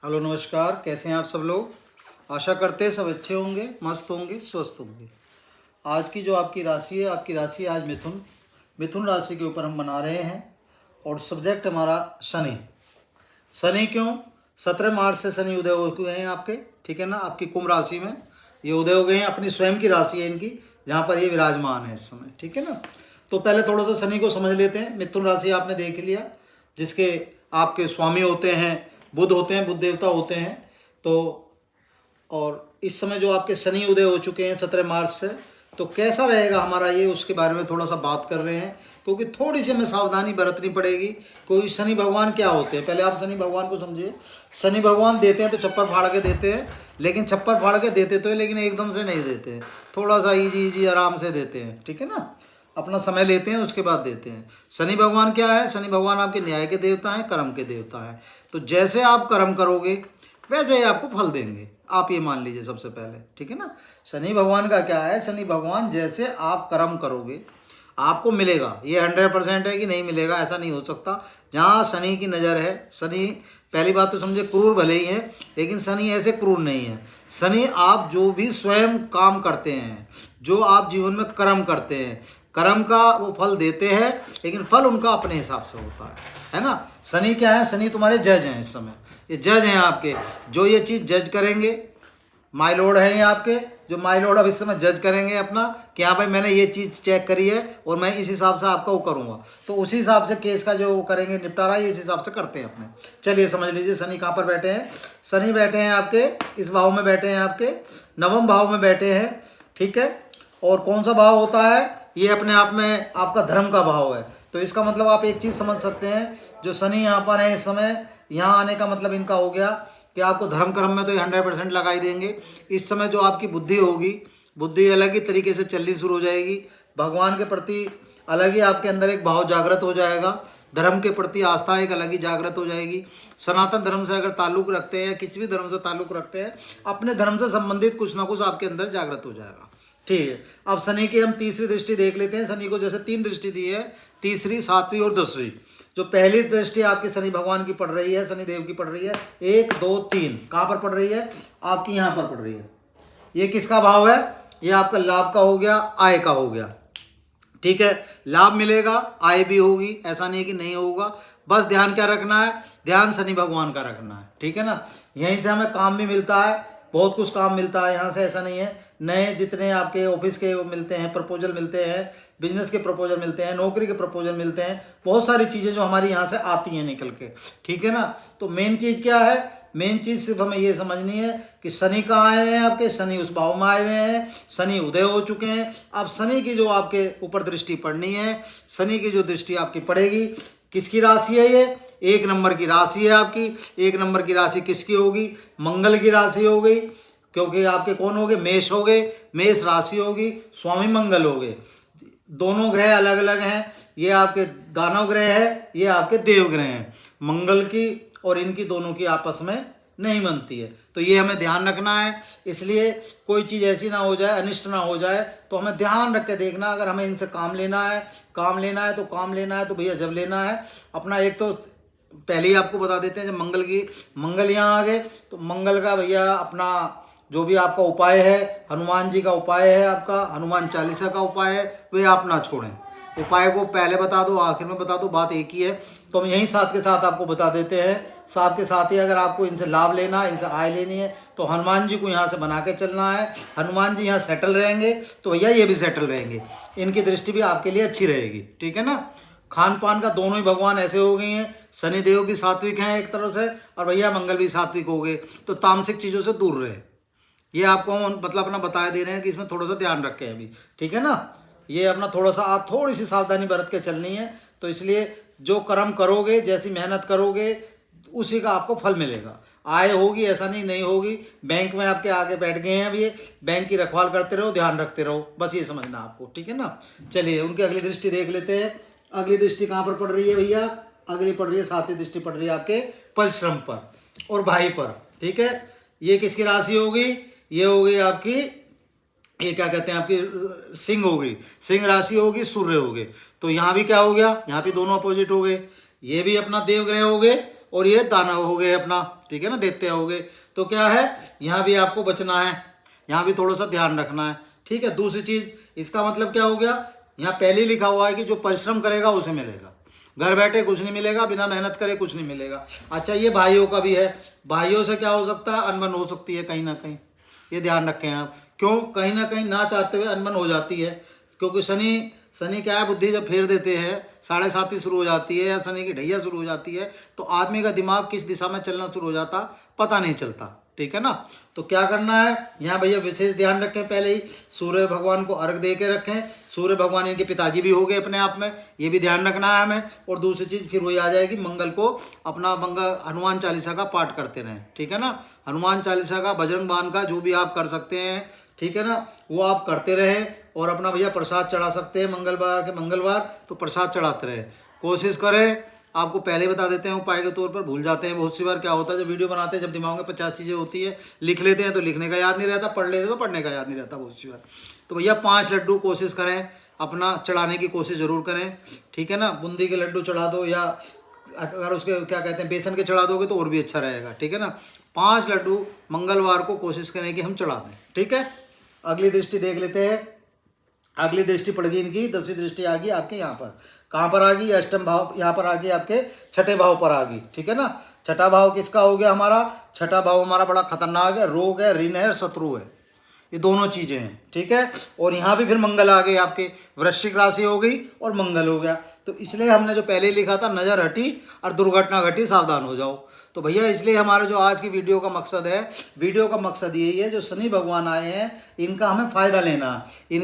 Hello नमस्कार, कैसे हैं आप सब लोग। आशा करते हैं सब अच्छे होंगे, मस्त होंगे, स्वस्थ होंगे। आज की जो आपकी राशि है, आपकी राशि आज मिथुन राशि के ऊपर हम बना रहे हैं और सब्जेक्ट हमारा शनि। शनि क्यों? 17 मार्च से शनि उदय हो गए हैं आपके, ठीक है ना। आपकी कुंभ राशि में ये उदय हो गए हैं, अपनी स्वयं की राशि है इनकी, जहाँ पर ये विराजमान है इस समय, ठीक है ना। तो पहले थोड़ा सा शनि को समझ लेते हैं। मिथुन राशि आपने देख लिया, जिसके आपके स्वामी होते हैं बुध होते हैं, बुध देवता होते हैं। तो और इस समय जो आपके शनि उदय हो चुके हैं 17 मार्च से, तो कैसा रहेगा हमारा ये, उसके बारे में थोड़ा सा बात कर रहे हैं, क्योंकि थोड़ी सी हमें सावधानी बरतनी पड़ेगी। कोई शनि भगवान क्या होते हैं, पहले आप शनि भगवान को समझिए। शनि भगवान देते हैं तो छप्पर फाड़ के देते हैं, लेकिन छप्पर फाड़ के देते तो है, लेकिन एकदम से नहीं देते हैं, थोड़ा सा इजी आराम से देते हैं, ठीक है ना। अपना समय लेते हैं, उसके बाद देते हैं। शनि भगवान क्या है? शनि भगवान आपके न्याय के देवता हैं, कर्म के देवता हैं। तो जैसे आप कर्म करोगे वैसे ही आपको फल देंगे, आप ये मान लीजिए सबसे पहले, ठीक है ना। शनि भगवान का क्या है? शनि भगवान जैसे आप कर्म करोगे आपको मिलेगा। ये 100% है कि नहीं मिलेगा, ऐसा नहीं हो सकता। जहाँ शनि की नज़र है, शनि पहली बात तो समझे क्रूर भले ही है, लेकिन शनि ऐसे क्रूर नहीं है। शनि आप जो भी स्वयं काम करते हैं, जो आप जीवन में कर्म करते हैं, कर्म का वो फल देते हैं, लेकिन फल उनका अपने हिसाब से होता है ना। शनि क्या है? शनि तुम्हारे जज हैं इस समय, ये जज हैं आपके, जो ये चीज़ जज करेंगे। माई लॉर्ड है ये आपके, जो माई लॉर्ड अब इस समय जज करेंगे अपना कि हाँ भाई मैंने ये चीज़ चेक करी है और मैं इस हिसाब से आपका वो करूँगा, तो उसी हिसाब से केस का जो करेंगे निपटारा, ये इस हिसाब से करते हैं अपने। चलिए समझ लीजिए शनि कहाँ पर बैठे हैं। शनि बैठे हैं आपके इस भाव में, बैठे हैं आपके नवम भाव में बैठे हैं, ठीक है। और कौन सा भाव होता है ये? अपने आप में आपका धर्म का भाव है। तो इसका मतलब आप एक चीज़ समझ सकते हैं, जो शनि यहाँ पर है इस समय, यहाँ आने का मतलब इनका हो गया कि आपको धर्म कर्म में तो ये 100% लगा ही देंगे। इस समय जो आपकी बुद्धि होगी, बुद्धि अलग ही तरीके से चलनी शुरू हो जाएगी। भगवान के प्रति अलग ही आपके अंदर एक भाव जागृत हो जाएगा, धर्म के प्रति आस्था एक अलग ही जागृत हो जाएगी। सनातन धर्म से अगर ताल्लुक रखते हैं या किसी भी धर्म से ताल्लुक रखते हैं, अपने धर्म से संबंधित कुछ ना कुछ आपके अंदर जागृत हो जाएगा, ठीक है। अब शनि की हम तीसरी दृष्टि देख लेते हैं। शनि को जैसे 3 दृष्टि दी है, तीसरी, 7वीं और 10वीं। जो पहली दृष्टि आपकी शनि भगवान की पड़ रही है, शनि देव की पड़ रही है, 1 2 3, कहाँ पर पड़ रही है? आपकी यहाँ पर पड़ रही है। ये किसका भाव है? ये आपका लाभ का हो गया, आय का हो गया, ठीक है। लाभ मिलेगा, आय भी होगी, ऐसा नहीं कि नहीं होगा। बस ध्यान क्या रखना है? ध्यान शनि भगवान का रखना है, ठीक है ना। यहीं से हमें काम भी मिलता है, बहुत कुछ काम मिलता है यहाँ से, ऐसा नहीं है। नए जितने आपके ऑफिस के मिलते हैं, प्रपोजल मिलते हैं, बिजनेस के प्रपोजल मिलते हैं, नौकरी के प्रपोजल मिलते हैं, बहुत सारी चीज़ें जो हमारी यहाँ से आती हैं निकल के, ठीक है ना। तो मेन चीज़ क्या है? मेन चीज़ सिर्फ हमें ये समझनी है कि शनि कहाँ आए हुए हैं आपके, शनि उस भाव में आए हुए हैं, शनि उदय हो चुके हैं। अब शनि की जो आपके ऊपर दृष्टि पड़नी है, शनि की जो दृष्टि आपकी पड़ेगी, किसकी राशि है ये? 1 नंबर की राशि है आपकी। 1 नंबर की राशि किसकी होगी? मंगल की राशि हो गई, क्योंकि आपके कौन हो गए? मेष हो गए, मेष राशि होगी, स्वामी मंगल हो गए। दोनों ग्रह अलग अलग हैं, ये आपके दानव ग्रह है, ये आपके देव ग्रह हैं। मंगल की और इनकी दोनों की आपस में नहीं बनती है, तो ये हमें ध्यान रखना है। इसलिए कोई चीज़ ऐसी ना हो जाए, अनिष्ट ना हो जाए, तो हमें ध्यान रख के देखना। अगर हमें इनसे काम लेना है तो भैया जब लेना है अपना, एक तो पहले ही आपको बता देते हैं, जब मंगल यहाँ आ गए तो मंगल का भैया अपना जो भी आपका उपाय है, हनुमान जी का उपाय है, आपका हनुमान चालीसा का उपाय है, वे आप ना छोड़ें। उपाय को पहले बता दो, आखिर में बता दो, बात एक ही है। तो हम यहीं साथ के साथ आपको बता देते हैं। साथ के साथ ही अगर आपको इनसे लाभ लेना, इनसे आय लेनी है, तो हनुमान जी को यहाँ से बना के चलना है। हनुमान जी यहाँ सेटल रहेंगे तो भैया ये भी सेटल रहेंगे, इनकी दृष्टि भी आपके लिए अच्छी रहेगी, ठीक है ना। खान पान का दोनों ही भगवान ऐसे हो गए हैं, शनिदेव भी सात्विक हैं एक तरह से, और भैया मंगल भी सात्विक हो गए, तो तामसिक चीज़ों से दूर रहे। ये आपको मतलब अपना बता दे रहे हैं कि इसमें थोड़ा सा ध्यान रखें अभी, ठीक है ना। ये अपना थोड़ा सा आप थोड़ी सी सावधानी बरत के चलनी है। तो इसलिए जो कर्म करोगे, जैसी मेहनत करोगे, उसी का आपको फल मिलेगा। आय होगी, ऐसा नहीं होगी। बैंक में आपके आगे बैठ गए हैं अभी, बैंक की रखवाल करते रहो, ध्यान रखते रहो, बस ये समझना आपको, ठीक है ना। चलिए उनकी अगली दृष्टि देख लेते हैं। अगली दृष्टि कहाँ पर पड़ रही है भैया? अगली पड़ रही है, 7वीं दृष्टि पड़ रही है आपके परिश्रम पर और भाई पर, ठीक है। ये किसकी राशि होगी? ये हो गई आपकी, ये क्या कहते हैं, आपकी सिंह हो गई, सिंह राशि होगी, सूर्य हो गए। तो यहाँ भी क्या हो गया? यहाँ भी दोनों अपोजिट हो गए। ये भी अपना देवग्रह हो गए और ये दाना हो गए अपना, ठीक है ना, देते होगे। तो क्या है, यहाँ भी आपको बचना है, यहाँ भी थोड़ा सा ध्यान रखना है, ठीक है। दूसरी चीज़, इसका मतलब क्या हो गया, यहाँ पहले ही लिखा हुआ है कि जो परिश्रम करेगा उसे मिलेगा, घर बैठे कुछ नहीं मिलेगा, बिना मेहनत करे कुछ नहीं मिलेगा। अच्छा, ये भाइयों का भी है, भाइयों से क्या हो सकता है, अनबन हो सकती है कहीं ना कहीं, ये ध्यान रखें आप। क्यों, कहीं ना कहीं ना चाहते हुए अनबन हो जाती है, क्योंकि शनि क्या है, बुद्धि जब फेर देते हैं, 7:30 शुरू हो जाती है या शनि की ढैया शुरू हो जाती है, तो आदमी का दिमाग किस दिशा में चलना शुरू हो जाता पता नहीं चलता, ठीक है ना। तो क्या करना है, यहाँ भैया विशेष ध्यान रखें, पहले ही सूर्य भगवान को अर्घ दे के रखें। सूर्य भगवान इनके पिताजी भी हो गए अपने आप में, ये भी ध्यान रखना है हमें। और दूसरी चीज़ फिर वही आ जाएगी, मंगल को अपना हनुमान चालीसा का पाठ करते रहें, ठीक है ना। हनुमान चालीसा का, बजरंग बाण का, जो भी आप कर सकते हैं, ठीक है ना, वो आप करते रहें। और अपना भैया प्रसाद चढ़ा सकते हैं मंगलवार के मंगलवार, तो प्रसाद चढ़ाते रहें, कोशिश करें। आपको पहले बता देते हैं उपाय के तौर पर, भूल जाते हैं बहुत सी बार। क्या होता है, जब वीडियो बनाते हैं, जब दिमाग में 50 चीज़ें होती है, लिख लेते हैं तो लिखने का याद नहीं रहता, पढ़ लेते तो पढ़ने का याद नहीं रहता बहुत सी बार। तो भैया 5 लड्डू कोशिश करें अपना चढ़ाने की कोशिश ज़रूर करें, ठीक है ना। बूंदी के लड्डू चढ़ा दो, या अगर उसके क्या कहते हैं बेसन के चढ़ा दोगे तो और भी अच्छा रहेगा, ठीक है ना। 5 लड्डू मंगलवार को कोशिश करें कि हम चढ़ा दें, ठीक है। अगली दृष्टि देख लेते हैं। अगली दृष्टि पड़ गई इनकी, 10वीं दृष्टि आ गई आपके यहाँ पर। कहाँ पर आ गई, अष्टम भाव यहाँ पर आ गई, आपके छठे भाव पर आ गई, ठीक है ना। छठा भाव किसका हो गया हमारा, छठा भाव हमारा बड़ा खतरनाक है, रोग है, ऋण है, शत्रु है, ये दोनों चीज़ें हैं, ठीक है। और यहाँ भी फिर मंगल आ गए आपके, वृश्चिक राशि हो गई और मंगल हो गया। तो इसलिए हमने जो पहले लिखा था, नज़र हटी और दुर्घटना घटी, सावधान हो जाओ। तो भैया इसलिए हमारा जो आज की वीडियो का मकसद है, वीडियो का मकसद यही है, जो शनि भगवान आए हैं इनका हमें फ़ायदा लेना है।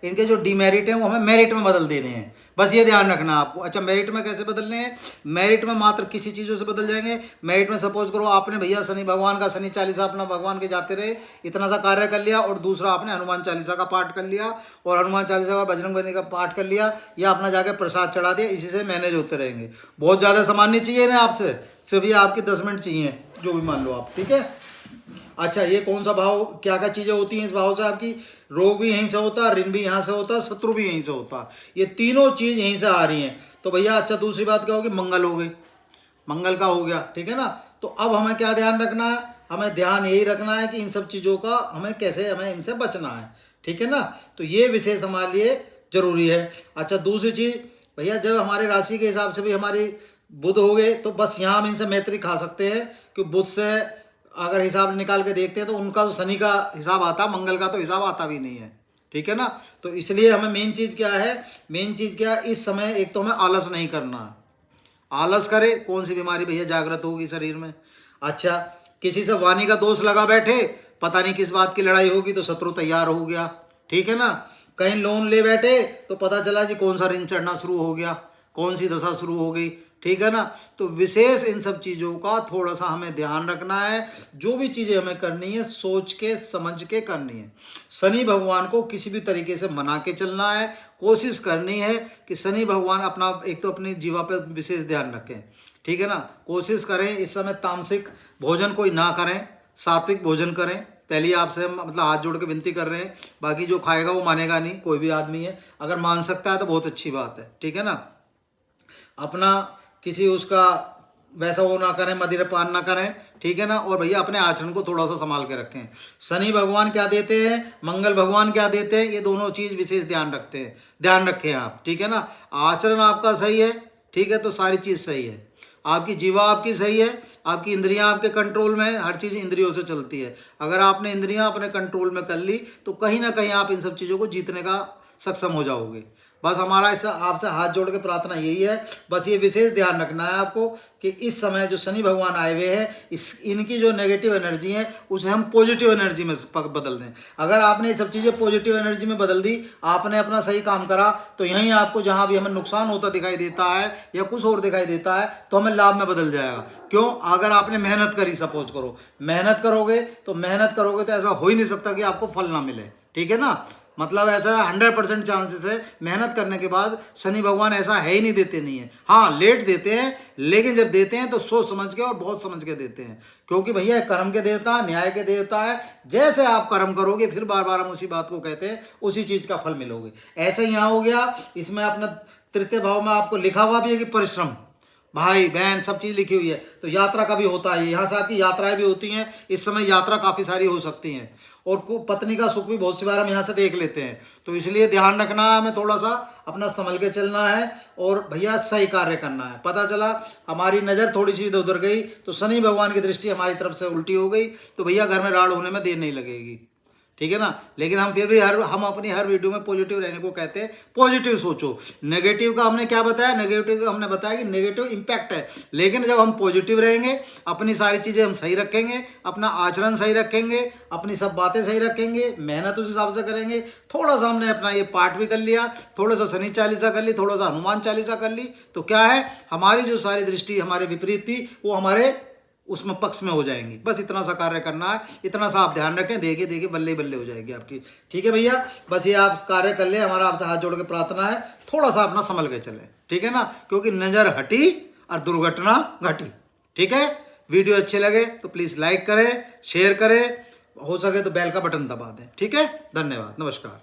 इनके जो डिमेरिट हैं वो हमें मेरिट में बदल देने हैं, बस ये ध्यान रखना आपको। अच्छा, मेरिट में कैसे बदलने हैं, मेरिट में मात्र किसी चीज़ों से बदल जाएंगे। मेरिट में सपोज करो आपने भैया शनि भगवान का, शनि चालीसा अपना भगवान के जाते रहे, इतना सा कार्य कर लिया, और दूसरा आपने हनुमान चालीसा का पाठ कर लिया, और हनुमान चालीसा का बजरंगबली का पाठ कर लिया, या अपना जाके प्रसाद चढ़ा दिया, इसी से मैनेज होते रहेंगे। बहुत ज़्यादा सामान नहीं चाहिए ना आपसे, सिर्फ ये आपके 10 मिनट चाहिए, जो भी मान लो आप, ठीक है। अच्छा, ये कौन सा भाव, क्या क्या चीज़ें होती हैं इस भाव से, आपकी रोग भी यहीं से होता है, ऋण भी यहाँ से होता है, शत्रु भी यहीं से होता है, ये तीनों चीज़ यहीं से आ रही हैं। तो भैया अच्छा, दूसरी बात क्या होगी, मंगल हो गई, मंगल का हो गया, ठीक है ना। तो अब हमें क्या ध्यान रखना है, हमें ध्यान यही रखना है कि इन सब चीज़ों का हमें कैसे, हमें इनसे बचना है, ठीक है ना। तो ये विशेष हमारे लिए जरूरी है। अच्छा, दूसरी चीज़ भैया, जब हमारे राशि के हिसाब से भी हमारी बुध हो गए, तो बस यहाँ हम इनसे मैत्री खा सकते हैं, कि बुध से अगर हिसाब निकाल के देखते हैं तो उनका तो शनि का हिसाब आता, मंगल का तो हिसाब आता भी नहीं है, ठीक है ना। तो इसलिए हमें मेन चीज़ क्या है, मेन चीज़ क्या, इस समय एक तो हमें आलस नहीं करना है, आलस करे कौन सी बीमारी भैया जागृत होगी शरीर में। अच्छा, किसी से वाणी का दोष लगा बैठे, पता नहीं किस बात की लड़ाई होगी, तो शत्रु तैयार हो गया, ठीक है ना। कहीं लोन ले बैठे तो पता चला जी कौन सा ऋण चढ़ना शुरू हो गया, कौन सी दशा शुरू हो गई, ठीक है ना। तो विशेष इन सब चीज़ों का थोड़ा सा हमें ध्यान रखना है। जो भी चीज़ें हमें करनी है सोच के समझ के करनी है। शनि भगवान को किसी भी तरीके से मना के चलना है, कोशिश करनी है कि शनि भगवान अपना एक तो अपनी जीवा पर विशेष ध्यान रखें, ठीक है ना। कोशिश करें इस समय तामसिक भोजन कोई ना करें, सात्विक भोजन करें। पहले आपसे हम मतलब हाथ जोड़ के विनती कर रहे हैं, बाकी जो खाएगा वो मानेगा नहीं, कोई भी आदमी है, अगर मान सकता है तो बहुत अच्छी बात है, ठीक है ना। अपना किसी उसका वैसा वो ना करें, मदिरा पान ना करें, ठीक है ना। और भैया अपने आचरण को थोड़ा सा संभाल के रखें। शनि भगवान क्या देते हैं, मंगल भगवान क्या देते हैं, ये दोनों चीज़ विशेष ध्यान रखते हैं, ध्यान रखें आप, ठीक है ना। आचरण आपका सही है, ठीक है, तो सारी चीज़ सही है। आपकी जीवा आपकी सही है, आपकी इंद्रियां आपके कंट्रोल में है, हर चीज़ इंद्रियों से चलती है। अगर आपने इंद्रियां अपने कंट्रोल में कर ली तो कहीं ना कहीं आप इन सब चीज़ों को जीतने का सक्षम हो जाओगे। बस हमारा इस आपसे हाथ जोड़ के प्रार्थना यही है, बस ये विशेष ध्यान रखना है आपको कि इस समय जो शनि भगवान आए हुए हैं, इनकी जो नेगेटिव एनर्जी है उसे हम पॉजिटिव एनर्जी में बदल दें। अगर आपने ये सब चीज़ें पॉजिटिव एनर्जी में बदल दी, आपने अपना सही काम करा, तो यहीं आपको जहाँ भी हमें नुकसान होता दिखाई देता है या कुछ और दिखाई देता है तो हमें लाभ में बदल जाएगा। क्यों, अगर आपने मेहनत करी, सपोज करो मेहनत करोगे तो ऐसा हो ही नहीं सकता कि आपको फल ना मिले, ठीक है ना। मतलब ऐसा 100% चांसेस है, मेहनत करने के बाद शनि भगवान ऐसा है ही नहीं, देते नहीं है। हाँ, लेट देते हैं, लेकिन जब देते हैं तो सोच समझ के और बहुत समझ के देते हैं, क्योंकि भैया कर्म के देवता, न्याय के देवता है। जैसे आप कर्म करोगे, फिर बार बार हम उसी बात को कहते हैं, उसी चीज़ का फल मिलोगे। ऐसे ही यहाँ हो गया, इसमें अपना तृतीय भाव में आपको लिखा हुआ भी है कि परिश्रम, भाई बहन सब चीज़ लिखी हुई है। तो यात्रा का भी होता है, यहाँ से आपकी यात्राएं भी होती हैं। इस समय यात्रा काफ़ी सारी हो सकती हैं और पत्नी का सुख भी बहुत सी बार हम यहाँ से देख लेते हैं। तो इसलिए ध्यान रखना है, हमें थोड़ा सा अपना संभल के चलना है और भैया सही कार्य करना है। पता चला हमारी नज़र थोड़ी सी इधर उधर गई तो शनि भगवान की दृष्टि हमारी तरफ से उल्टी हो गई तो भैया घर में राड़ होने में देर नहीं लगेगी, ठीक है ना। लेकिन हम फिर भी हम अपनी हर वीडियो में पॉजिटिव रहने को कहते हैं। पॉजिटिव सोचो। नेगेटिव का हमने क्या बताया, नेगेटिव का हमने बताया कि नेगेटिव इम्पैक्ट है। लेकिन जब हम पॉजिटिव रहेंगे, अपनी सारी चीज़ें हम सही रखेंगे, अपना आचरण सही रखेंगे, अपनी सब बातें सही रखेंगे, मेहनत उस हिसाब से करेंगे। थोड़ा सा हमने अपना ये पाठ भी कर लिया, थोड़ा सा शनि चालीसा कर ली, थोड़ा सा हनुमान चालीसा कर ली, तो क्या है, हमारी जो सारी दृष्टि हमारे विपरीत थी वो हमारे उसमें पक्ष में हो जाएंगी। बस इतना सा कार्य करना है, इतना सा आप ध्यान रखें, देखिए देखिए बल्ले बल्ले हो जाएगी आपकी। ठीक है भैया, बस ये आप कार्य कर ले, हमारा आपसे हाथ जोड़ के प्रार्थना है, थोड़ा सा अपना संभल के चले, ठीक है ना, क्योंकि नजर हटी और दुर्घटना घटी। ठीक है, वीडियो अच्छे लगे तो प्लीज़ लाइक करें, शेयर करें, हो सके तो बेल का बटन दबा दें। ठीक है, धन्यवाद, नमस्कार।